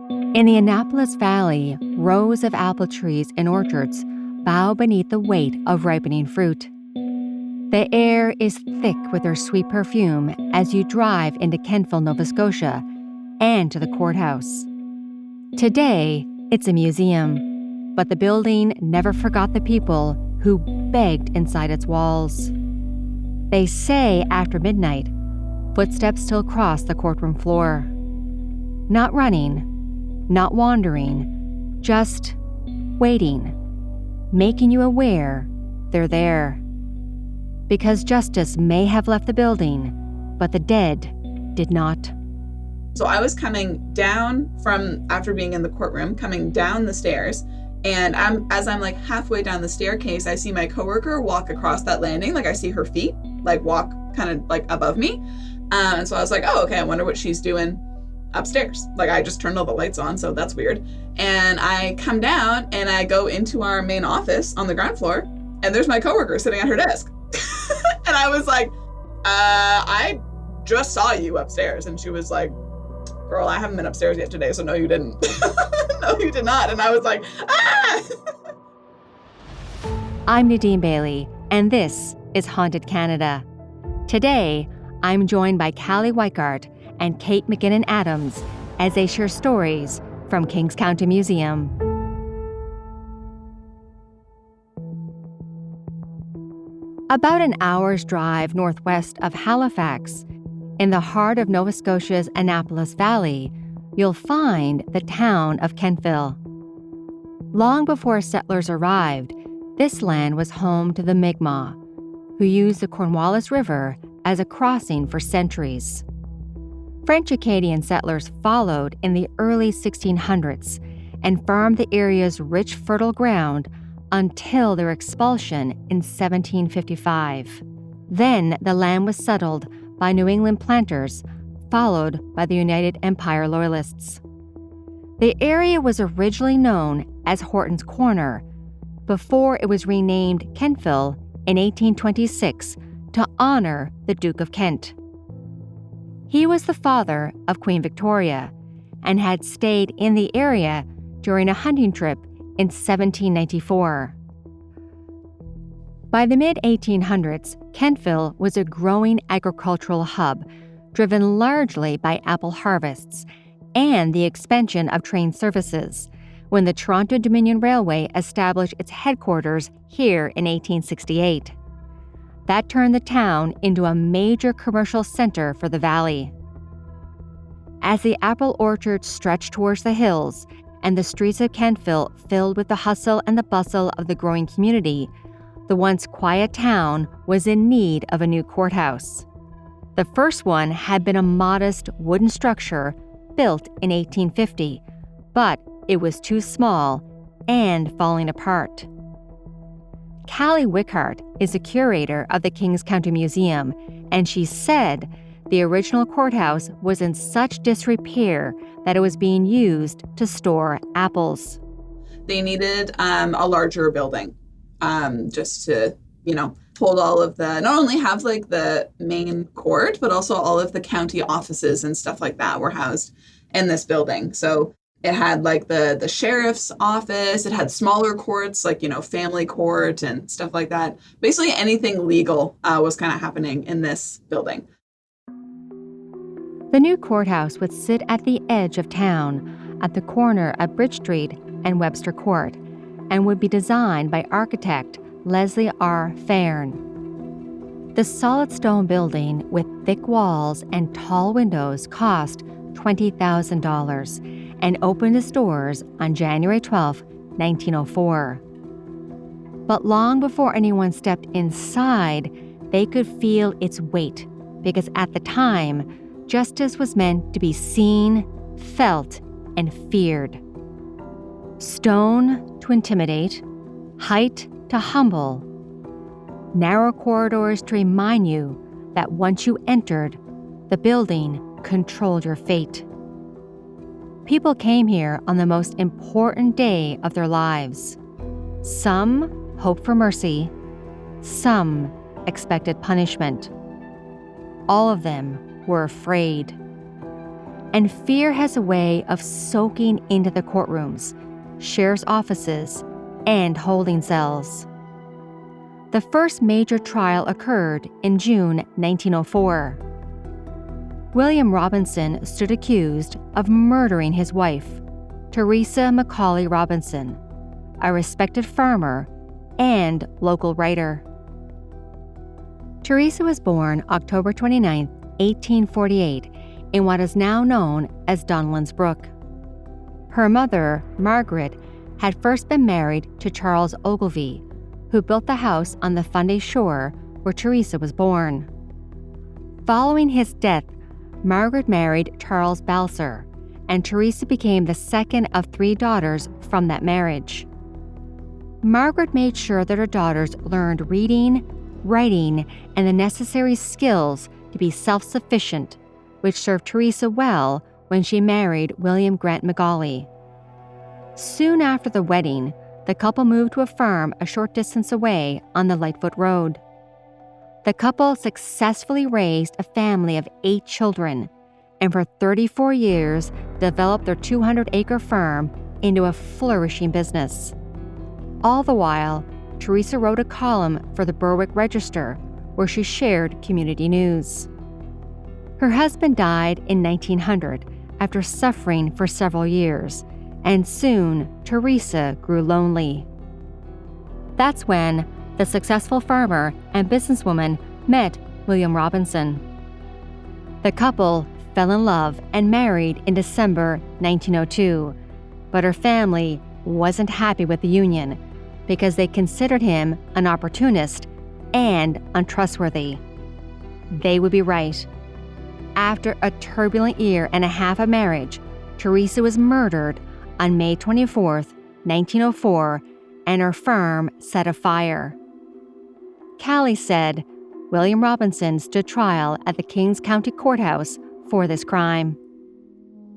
In the Annapolis Valley, rows of apple trees and orchards bow beneath the weight of ripening fruit. The air is thick with their sweet perfume as you drive into Kentville, Nova Scotia, and to the courthouse. Today, it's a museum, but the building never forgot the people who begged inside its walls. They say after midnight, footsteps still cross the courtroom floor. Not running, not wandering, just waiting, making you aware they're there. Because justice may have left the building, but the dead did not. So I was coming down from, after being in the courtroom, coming down the stairs, and as I'm like halfway down the staircase, I see my coworker walk across that landing. Like I see her feet, like walk kind of like above me. And so I was like, oh, okay, I wonder what she's doing upstairs. Like I just turned all the lights on, so that's weird. And I come down and I go into our main office on the ground floor, and there's my coworker sitting at her desk. And I was like, I just saw you upstairs. And she was like, girl, I haven't been upstairs yet today, so no, you didn't. No, you did not. And I was like, ah! I'm Nadine Bailey, and this is Haunted Canada. Today, I'm joined by Kaleigh Weickert and Kate MacInne Adams as they share stories from Kings County Museum. About an hour's drive northwest of Halifax, in the heart of Nova Scotia's Annapolis Valley, you'll find the town of Kentville. Long before settlers arrived, this land was home to the Mi'kmaq, who used the Cornwallis River as a crossing for centuries. French-Acadian settlers followed in the early 1600s and farmed the area's rich, fertile ground until their expulsion in 1755. Then the land was settled by New England planters, followed by the United Empire Loyalists. The area was originally known as Horton's Corner before it was renamed Kentville in 1826 to honor the Duke of Kent. He was the father of Queen Victoria and had stayed in the area during a hunting trip in 1794. By the mid-1800s, Kentville was a growing agricultural hub, driven largely by apple harvests and the expansion of train services, when the Toronto-Dominion Railway established its headquarters here in 1868. That turned the town into a major commercial center for the valley. As the apple orchards stretched towards the hills and the streets of Kentville filled with the hustle and the bustle of the growing community, the once quiet town was in need of a new courthouse. The first one had been a modest wooden structure built in 1850, but it was too small and falling apart. Kaleigh Weickert is the curator of the Kings County Museum, and she said the original courthouse was in such disrepair that it was being used to store apples. They needed a larger building, just to, hold all of the, not only have like the main court, but also all of the county offices and stuff like that were housed in this building. So it had like the sheriff's office, it had smaller courts like, family court and stuff like that. Basically anything legal was kind of happening in this building. The new courthouse would sit at the edge of town, at the corner of Bridge Street and Webster Court, and would be designed by architect Leslie R. Fairn. The solid stone building with thick walls and tall windows cost $20,000 and opened its doors on January 12, 1904. But long before anyone stepped inside, they could feel its weight, because at the time, justice was meant to be seen, felt, and feared. Stone to intimidate, height to humble, narrow corridors to remind you that once you entered, the building controlled your fate. People came here on the most important day of their lives. Some hoped for mercy, some expected punishment. All of them were afraid. and fear has a way of soaking into the courtrooms, sheriff's offices, and holding cells. The first major trial occurred in June 1904. William Robinson stood accused of murdering his wife, Teresa Macaulay Robinson, a respected farmer and local writer. Teresa was born October 29, 1848, in what is now known as Donlands Brook. Her mother, Margaret, had first been married to Charles Ogilvie, who built the house on the Fundy shore where Teresa was born. Following his death, Margaret married Charles Balser, and Teresa became the second of 3 daughters from that marriage. Margaret made sure that her daughters learned reading, writing, and the necessary skills to be self-sufficient, which served Teresa well when she married William Grant Macaulay. Soon after the wedding, the couple moved to a farm a short distance away on the Lightfoot Road. The couple successfully raised a family of 8 children, and for 34 years developed their 200-acre farm into a flourishing business. All the while, Teresa wrote a column for the Berwick Register, where she shared community news. Her husband died in 1900 after suffering for several years, and soon Teresa grew lonely. That's when the successful farmer and businesswoman met William Robinson. The couple fell in love and married in December 1902, but her family wasn't happy with the union because they considered him an opportunist and untrustworthy. They would be right. After a turbulent year and a half of marriage, Teresa was murdered on May 24, 1904, and her farm set afire. Kaleigh said William Robinson stood trial at the Kings County Courthouse for this crime.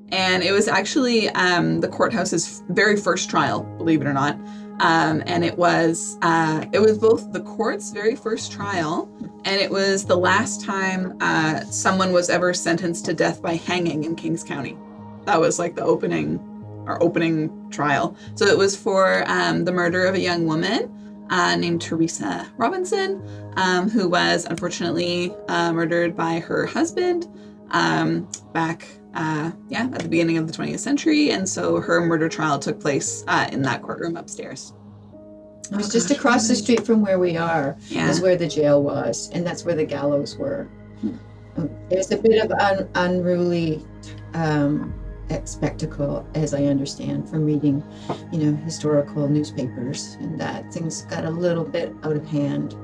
And it was actually the courthouse's very first trial, believe it or not. And it was both the court's very first trial, and it was the last time someone was ever sentenced to death by hanging in Kings County. That was like the opening trial. So it was for the murder of a young woman named Teresa Robinson, who was unfortunately murdered by her husband back at the beginning of the 20th century. And so her murder trial took place in that courtroom upstairs. It was just across the street from where we are, is where the jail was, and that's where the gallows were. There's a bit of unruly spectacle, as I understand from reading, historical newspapers, and that things got a little bit out of hand.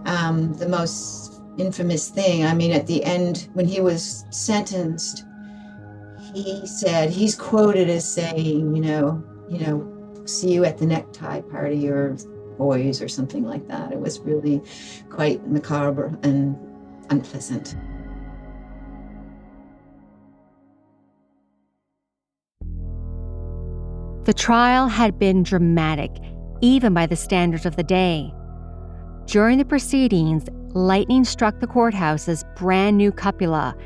The most infamous thing, at the end, when he was sentenced, he said, he's quoted as saying, see you at the necktie party, or boys, or something like that. It was really quite macabre and unpleasant. The trial had been dramatic, even by the standards of the day. During the proceedings, lightning struck the courthouse's brand new cupola,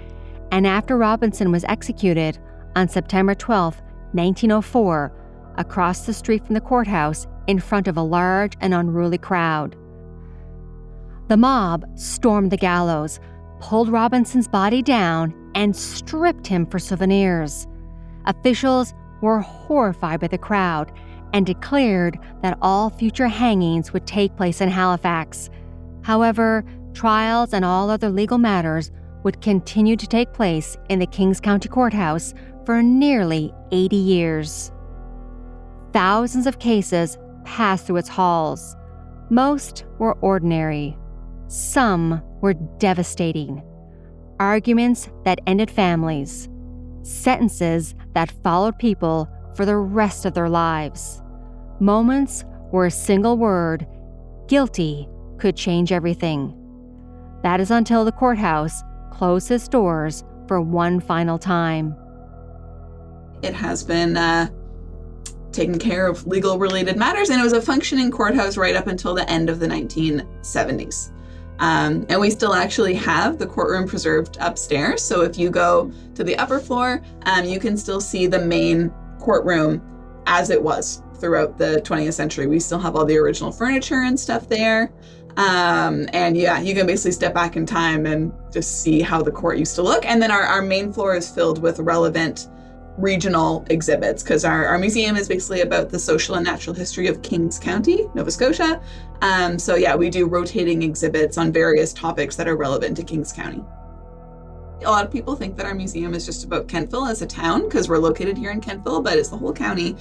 and after Robinson was executed on September 12, 1904, across the street from the courthouse in front of a large and unruly crowd. The mob stormed the gallows, pulled Robinson's body down, and stripped him for souvenirs. Officials were horrified by the crowd and declared that all future hangings would take place in Halifax. However, trials and all other legal matters would continue to take place in the Kings County Courthouse for nearly 80 years. Thousands of cases passed through its halls. Most were ordinary. Some were devastating. Arguments that ended families. Sentences that followed people for the rest of their lives. Moments where a single word, guilty, could change everything. That is until the courthouse closed its doors for one final time. It has been taking care of legal-related matters, and it was a functioning courthouse right up until the end of the 1970s. And we still actually have the courtroom preserved upstairs. So if you go to the upper floor, you can still see the main courtroom as it was throughout the 20th century. We still have all the original furniture and stuff there. And yeah, you can basically step back in time and just see how the court used to look. And then our main floor is filled with relevant regional exhibits, because our museum is basically about the social and natural history of Kings County, Nova Scotia. So yeah, we do rotating exhibits on various topics that are relevant to Kings County. A lot of people think that our museum is just about Kentville as a town, because we're located here in Kentville, but it's the whole county.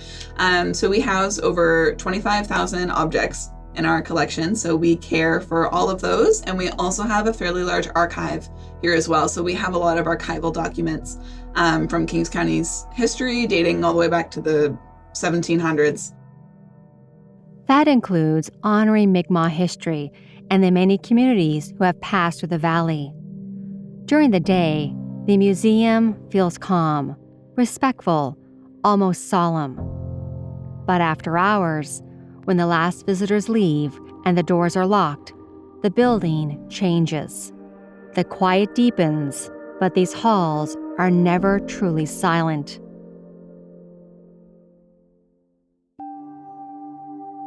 So we house over 25,000 objects in our collection. So we care for all of those. And we also have a fairly large archive here as well. So we have a lot of archival documents from Kings County's history, dating all the way back to the 1700s. That includes honoring Mi'kmaq history and the many communities who have passed through the valley. During the day, the museum feels calm, respectful, almost solemn. But after hours, when the last visitors leave and the doors are locked, the building changes. The quiet deepens, but these halls are never truly silent.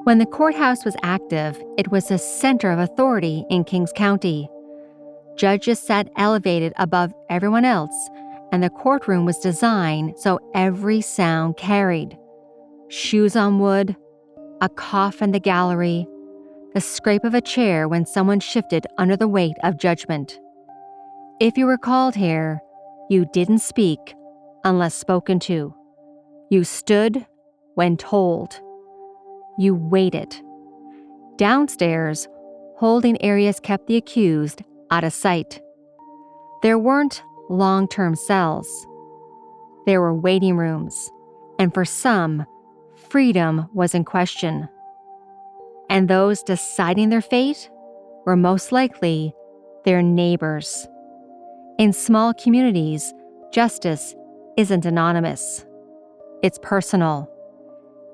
When the courthouse was active, it was a center of authority in Kings County. Judges sat elevated above everyone else, and the courtroom was designed so every sound carried. Shoes on wood, a cough in the gallery, the scrape of a chair when someone shifted under the weight of judgment. If you were called here, you didn't speak unless spoken to. You stood when told. You waited. Downstairs, holding areas kept the accused out of sight. There weren't long-term cells. There were waiting rooms, and for some, freedom was in question. And those deciding their fate were most likely their neighbors. In small communities, justice isn't anonymous. It's personal.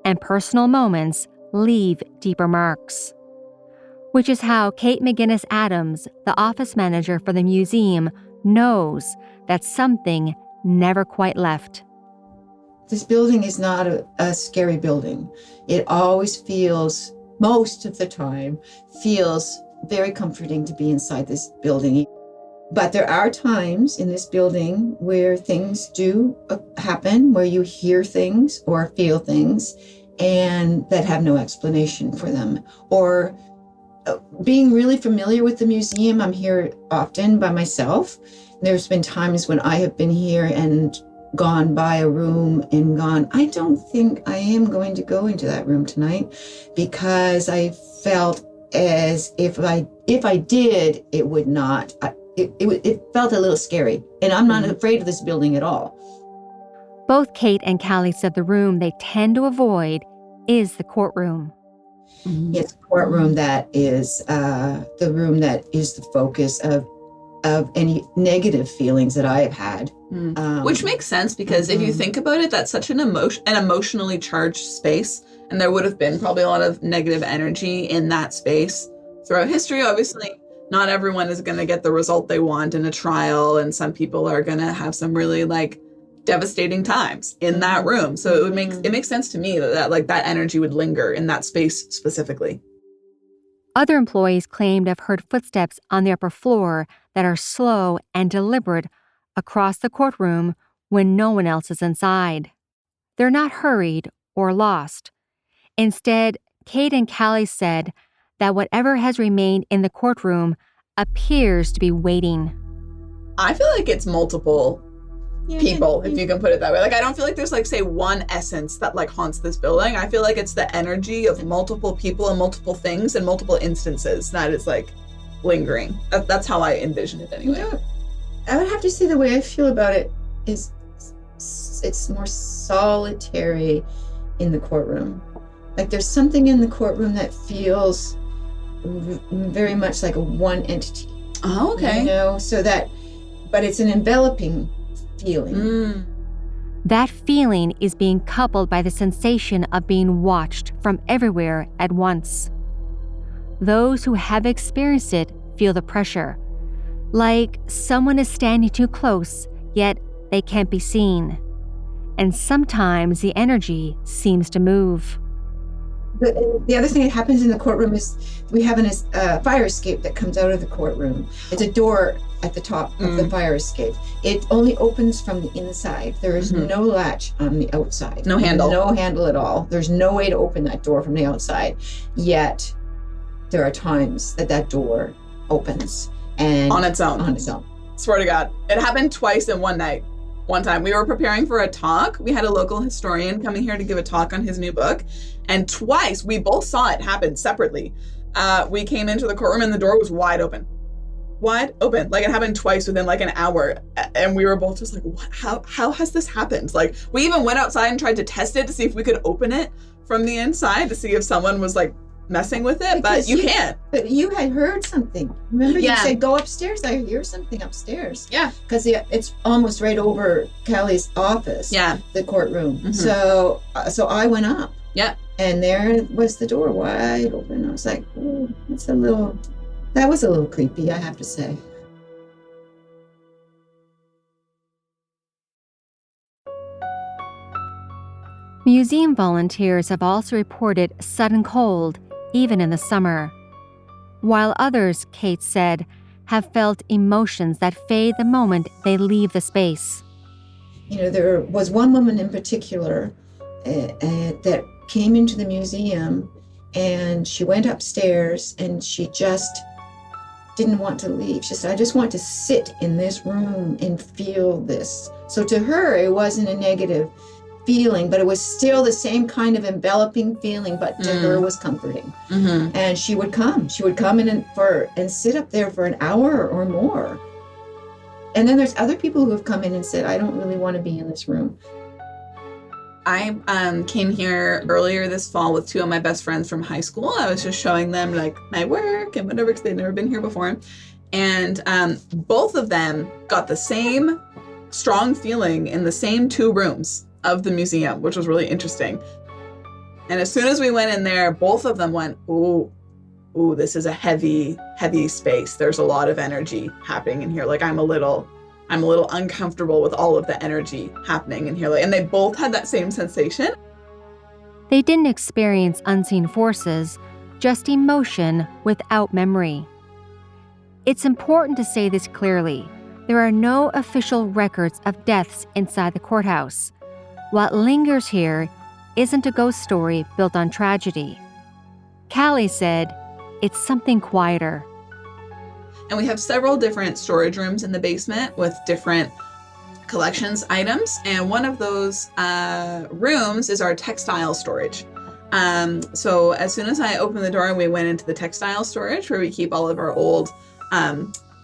And personal moments leave deeper marks. Which is how Kate McGinnis Adams, the office manager for the museum, knows that something never quite left. This building is not a scary building. It always feels, most of the time, feels very comforting to be inside this building. But there are times in this building where things do happen, where you hear things or feel things and that have no explanation for them. Or being really familiar with the museum, I'm here often by myself. There's been times when I have been here and gone by a room and gone, I don't think I am going to go into that room tonight, because I felt as if I did, it would not. It felt a little scary, and I'm not afraid of this building at all. Both Kate and Kaleigh said the room they tend to avoid is the courtroom. It's a courtroom that is the room that is the focus of any negative feelings that I have had. Which makes sense, because if you think about it, that's such an emotionally charged space, and there would have been probably a lot of negative energy in that space throughout history. Obviously, not everyone is going to get the result they want in a trial, and some people are going to have some really devastating times in that room. So it makes sense to me that that energy would linger in that space specifically. Other employees claim to have heard footsteps on the upper floor that are slow and deliberate across the courtroom when no one else is inside. They're not hurried or lost. Instead, Kate and Kaleigh said that whatever has remained in the courtroom appears to be waiting. I feel like it's multiple people, if you can put it that way. I don't feel like there's say one essence that haunts this building. I feel like it's the energy of multiple people and multiple things and multiple instances that is lingering. That's how I envision it anyway. I would have to say the way I feel about it is it's more solitary in the courtroom. There's something in the courtroom that feels very much like a one entity. Oh, okay. But it's an enveloping feeling. That feeling is being coupled by the sensation of being watched from everywhere at once. Those who have experienced it feel the pressure. Like someone is standing too close, yet they can't be seen. And sometimes the energy seems to move. The other thing that happens in the courtroom is we have a fire escape that comes out of the courtroom. It's a door at the top of the fire escape. It only opens from the inside. There is no latch on the outside. No handle. No handle at all. There's no way to open that door from the outside. Yet there are times that door opens and on its own. On its own. Swear to God. It happened twice in one night. One time we were preparing for a talk. We had a local historian coming here to give a talk on his new book. And twice, we both saw it happen separately. We came into the courtroom and the door was wide open. Wide open. Like, it happened twice within like an hour. And we were both just like, what? How has this happened? Like, we even went outside and tried to test it to see if we could open it from the inside to see if someone was like messing with it, but you can't. But you had heard something. Remember, Yeah. you said, go upstairs. I hear something upstairs. Yeah. Because it's almost right over Kaleigh's office. Yeah. The courtroom. Mhm. So I went up. Yeah. And there was the door wide open. I was like, oh, that was a little creepy, I have to say. Museum volunteers have also reported sudden cold, even in the summer. While others, Kate said, have felt emotions that fade the moment they leave the space. You know, there was one woman in particular that came into the museum, and she went upstairs and she just didn't want to leave. She said, I just want to sit in this room and feel this. So to her, it wasn't a negative feeling, but it was still the same kind of enveloping feeling, but to her was comforting. Mm-hmm. And she would come and sit up there for an hour or more. And then there's other people who have come in and said, I don't really want to be in this room. I came here earlier this fall with two of my best friends from high school. I was just showing them like my work and whatever, because they'd never been here before. And both of them got the same strong feeling in the same two rooms of the museum, which was really interesting. And as soon as we went in there, both of them went, ooh, this is a heavy, heavy space. There's a lot of energy happening in here. Like, I'm a little uncomfortable with all of the energy happening in here. And they both had that same sensation. They didn't experience unseen forces, just emotion without memory. It's important to say this clearly. There are no official records of deaths inside the courthouse. What lingers here isn't a ghost story built on tragedy. Kaleigh said, it's something quieter. And we have several different storage rooms in the basement with different collections items. And one of those rooms is our textile storage. So as soon as I opened the door, we went into the textile storage where we keep all of our old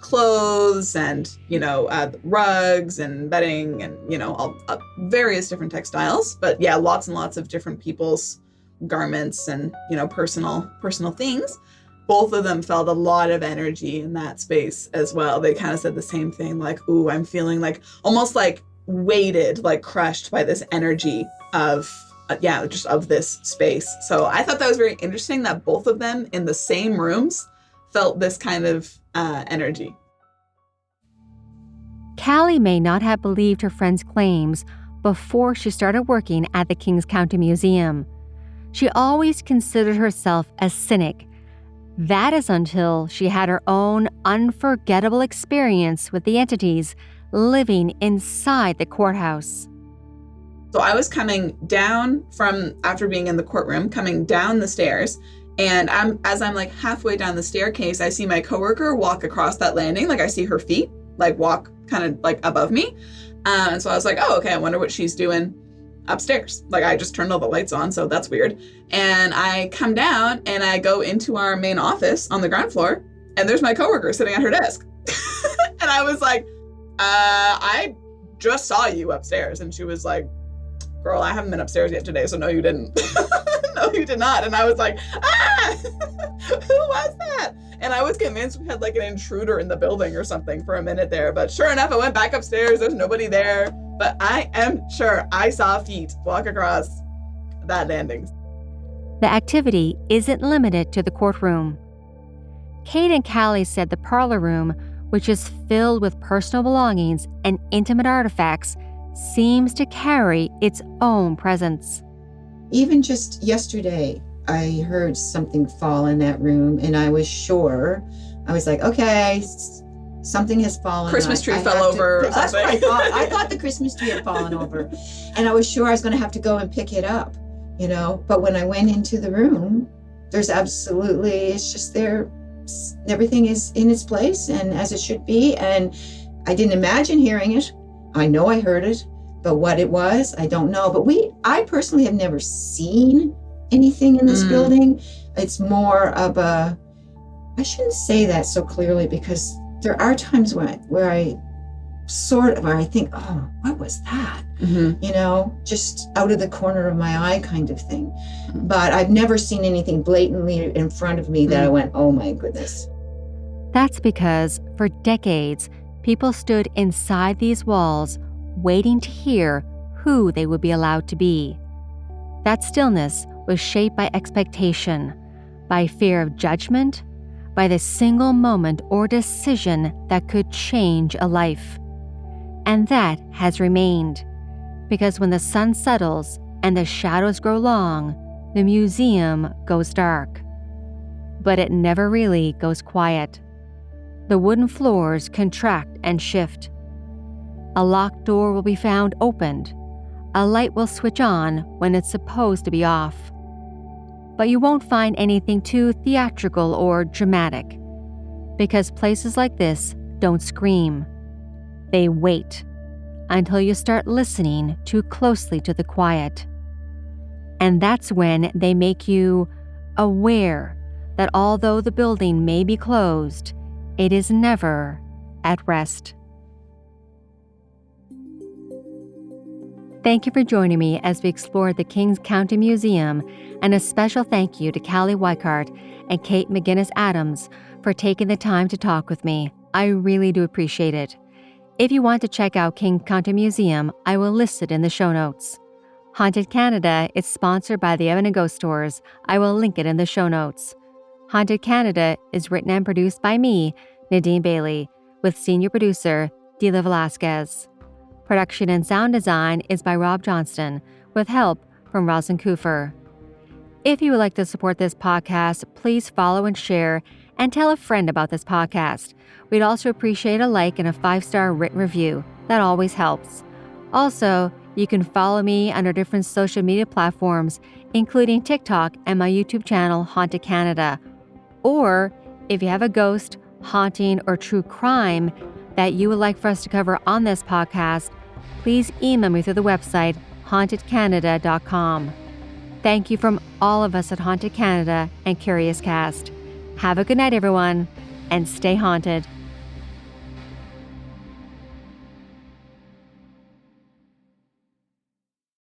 clothes and, rugs and bedding and, all various different textiles. But yeah, lots and lots of different people's garments and, personal things. Both of them felt a lot of energy in that space as well. They kind of said the same thing, like, ooh, I'm feeling like almost like weighted, like crushed by this energy of, just of this space. So I thought that was very interesting that both of them in the same rooms felt this kind of energy. Kaleigh may not have believed her friend's claims before she started working at the Kings County Museum. She always considered herself a cynic. That is until she had her own unforgettable experience with the entities living inside the courthouse. So I was coming down after being in the courtroom, coming down the stairs, and as I'm like halfway down the staircase, I see my coworker walk across that landing. Like, I see her feet like walk kind of like above me. And so I was like, oh, okay, I wonder what she's doing upstairs. Like, I just turned all the lights on, so that's weird. And I come down and I go into our main office on the ground floor, and there's my coworker sitting at her desk. And I was like, I just saw you upstairs. And she was like, girl, I haven't been upstairs yet today, so no, you didn't. No, you did not. And I was like, who was that? And I was convinced we had like an intruder in the building or something for a minute there. But sure enough, I went back upstairs. There's nobody there. But I am sure I saw feet walk across that landing. The activity isn't limited to the courtroom. Kate and Kaleigh said the parlor room, which is filled with personal belongings and intimate artifacts, seems to carry its own presence. Even just yesterday, I heard something fall in that room, and I was sure. I was like, okay, something has fallen. Christmas tree fell over or That's something. what I thought. I thought the Christmas tree had fallen over. And I was sure I was going to have to go and pick it up, But when I went into the room, there's absolutely, it's just there. Everything is in its place and as it should be. And I didn't imagine hearing it. I know I heard it, but what it was, I don't know. But I personally have never seen anything in this building. It's more of I shouldn't say that so clearly, because there are times where I think, oh, what was that? Just out of the corner of my eye kind of thing. But I've never seen anything blatantly in front of me that I went, oh my goodness. That's because for decades, people stood inside these walls waiting to hear who they would be allowed to be. That stillness was shaped by expectation, by fear of judgment, by the single moment or decision that could change a life. And that has remained, because when the sun settles and the shadows grow long, the museum goes dark. But it never really goes quiet. The wooden floors contract and shift. A locked door will be found opened. A light will switch on when it's supposed to be off. But you won't find anything too theatrical or dramatic, because places like this don't scream. They wait until you start listening too closely to the quiet. And that's when they make you aware that although the building may be closed, it is never at rest. Thank you for joining me as we explored the Kings County Museum, and a special thank you to Kaleigh Weickert and Kate McGinnis-Adams for taking the time to talk with me. I really do appreciate it. If you want to check out Kings County Museum, I will list it in the show notes. Haunted Canada is sponsored by the Edmonton Ghost Tours. I will link it in the show notes. Haunted Canada is written and produced by me, Nadine Bailey, with senior producer Dila Velasquez. Production and sound design is by Rob Johnston, with help from Roslyn Kufer. If you would like to support this podcast, please follow and share, and tell a friend about this podcast. We'd also appreciate a like and a 5-star written review. That always helps. Also, you can follow me under different social media platforms, including TikTok and my YouTube channel, Haunted Canada. Or, if you have a ghost, haunting, or true crime that you would like for us to cover on this podcast, please email me through the website hauntedcanada.com. Thank you from all of us at Haunted Canada and Curious Cast. Have a good night, everyone, and stay haunted.